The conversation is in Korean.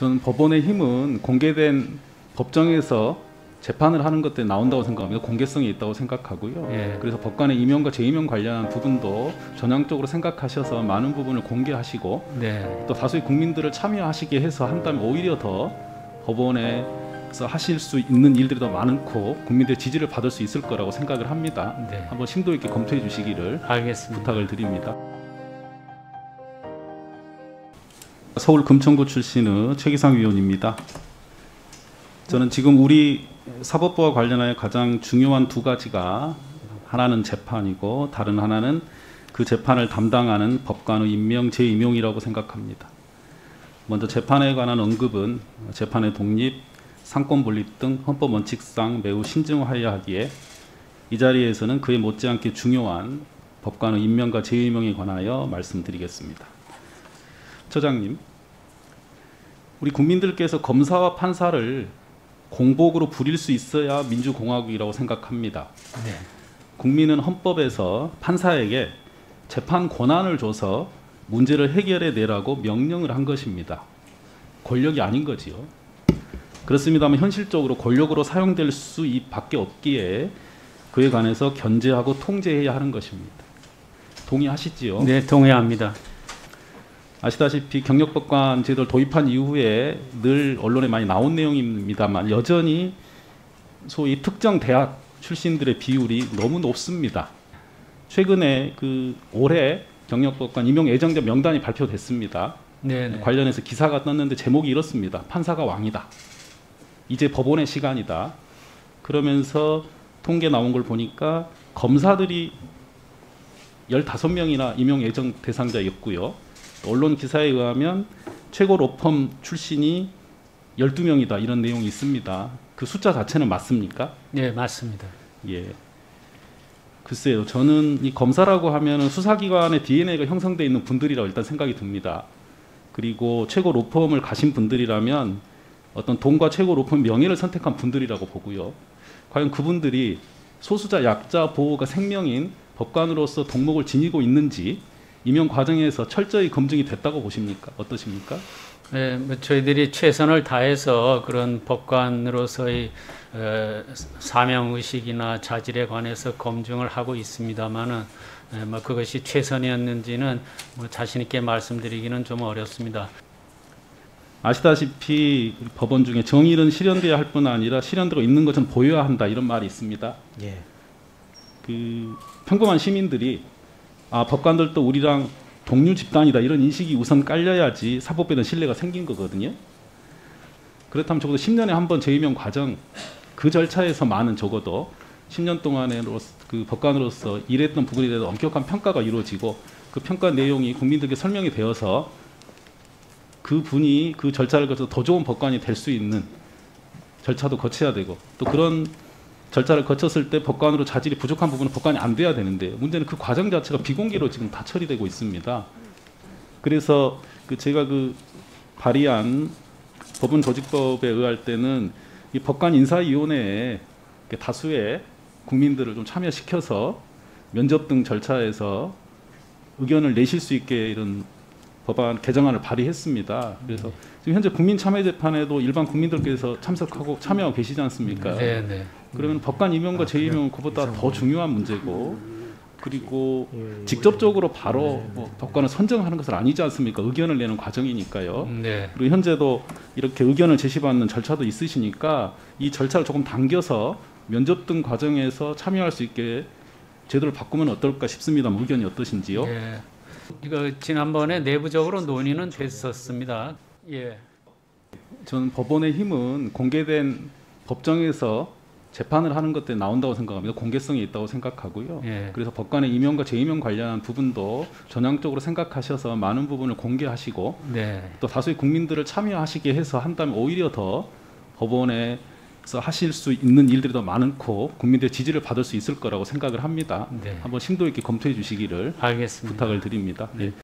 저는 법원의 힘은 공개된 법정에서 재판을 하는 것들이 나온다고 생각합니다. 공개성이 있다고 생각하고요. 예. 그래서 법관의 임용과 재임용 관련한 부분도 전향적으로 생각하셔서 많은 부분을 공개하시고 네. 또 다수의 국민들을 참여하시게 해서 한다면 오히려 더 법원에서 하실 수 있는 일들이 더 많고 국민들의 지지를 받을 수 있을 거라고 생각을 합니다. 네. 한번 심도 있게 검토해 주시기를 알겠습니다. 부탁을 드립니다. 서울 금천구 출신의 최기상 위원입니다. 저는 지금 우리 사법부와 관련하여 가장 중요한 두 가지가 하나는 재판이고 다른 하나는 그 재판을 담당하는 법관의 임명, 재임용이라고 생각합니다. 먼저 재판에 관한 언급은 재판의 독립, 상권 분립 등 헌법 원칙상 매우 신중하여야 하기에 이 자리에서는 그에 못지않게 중요한 법관의 임명과 재임용에 관하여 말씀드리겠습니다. 처장님, 우리 국민들께서 검사와 판사를 공복으로 부릴 수 있어야 민주공화국이라고 생각합니다. 네. 국민은 헌법에서 판사에게 재판 권한을 줘서 문제를 해결해 내라고 명령을 한 것입니다. 권력이 아닌 거지요. 그렇습니다만 현실적으로 권력으로 사용될 수밖에 없기에 그에 관해서 견제하고 통제해야 하는 것입니다. 동의하시지요? 네, 동의합니다. 아시다시피 경력법관 제도를 도입한 이후에 늘 언론에 많이 나온 내용입니다만 여전히 소위 특정 대학 출신들의 비율이 너무 높습니다. 최근에 올해 경력법관 임용 예정자 명단이 발표됐습니다. 네. 관련해서 기사가 떴는데 제목이 이렇습니다. 판사가 왕이다. 이제 법원의 시간이다. 그러면서 통계 나온 걸 보니까 검사들이 15명이나 임용 예정 대상자였고요. 언론 기사에 의하면 최고 로펌 출신이 12명이다 이런 내용이 있습니다. 그 숫자 자체는 맞습니까? 네, 맞습니다. 예. 글쎄요. 저는 이 검사라고 하면은 수사기관의 DNA가 형성되어 있는 분들이라고 일단 생각이 듭니다. 그리고 최고 로펌을 가신 분들이라면 어떤 돈과 최고 로펌 명예를 선택한 분들이라고 보고요. 과연 그분들이 소수자 약자 보호가 생명인 법관으로서 덕목을 지니고 있는지 임용 과정에서 철저히 검증이 됐다고 보십니까? 어떠십니까? 네, 저희들이 최선을 다해서 그런 법관으로서의 사명 의식이나 자질에 관해서 검증을 하고 있습니다만은 그것이 최선이었는지는 자신 있게 말씀드리기는 좀 어렵습니다. 아시다시피 법원 중에 정의는 실현돼야 할 뿐 아니라 실현되고 있는 것은 보여야 한다 이런 말이 있습니다. 예. 평범한 시민들이 법관들도 우리랑 동료 집단이다 이런 인식이 우선 깔려야지 사법부에는 신뢰가 생긴 거거든요. 그렇다면 적어도 10년에 한 번 재임용 과정 그 절차에서만은 적어도 10년 동안에 그 법관으로서 일했던 부분에 대해서 엄격한 평가가 이루어지고 그 평가 내용이 국민들께 설명이 되어서 그 분이 그 절차를 거쳐서 더 좋은 법관이 될 수 있는 절차도 거쳐야 되고 또 그런 절차를 거쳤을 때 법관으로 자질이 부족한 부분은 법관이 안 돼야 되는데 문제는 그 과정 자체가 비공개로 지금 다 처리되고 있습니다. 그래서 제가 발의한 법원 조직법에 의할 때는 이 법관 인사위원회에 다수의 국민들을 좀 참여시켜서 면접 등 절차에서 의견을 내실 수 있게 이런 법안 개정안을 발의했습니다. 그래서 지금 현재 국민참여재판에도 일반 국민들께서 참석하고 참여하고 계시지 않습니까? 네. 그러면 법관 임용과 재임용은 그보다 더 중요한 문제고 그리고 직접적으로 바로 법관을 선정하는 것은 아니지 않습니까? 의견을 내는 과정이니까요. 네. 그리고 현재도 이렇게 의견을 제시받는 절차도 있으시니까 이 절차를 조금 당겨서 면접 등 과정에서 참여할 수 있게 제도를 바꾸면 어떨까 싶습니다만 의견이 어떠신지요? 예. 이거 지난번에 내부적으로 논의는 됐었습니다. 예. 저는 법원의 힘은 공개된 법정에서 재판을 하는 것들이 나온다고 생각합니다. 공개성이 있다고 생각하고요. 예. 그래서 법관의 임용과 재임용 관련한 부분도 전향적으로 생각하셔서 많은 부분을 공개하시고 네. 또 다수의 국민들을 참여하시게 해서 한다면 오히려 더 법원에서 하실 수 있는 일들이 더 많고 국민들의 지지를 받을 수 있을 거라고 생각을 합니다. 네. 한번 심도 있게 검토해 주시기를 알겠습니다. 부탁을 드립니다. 네.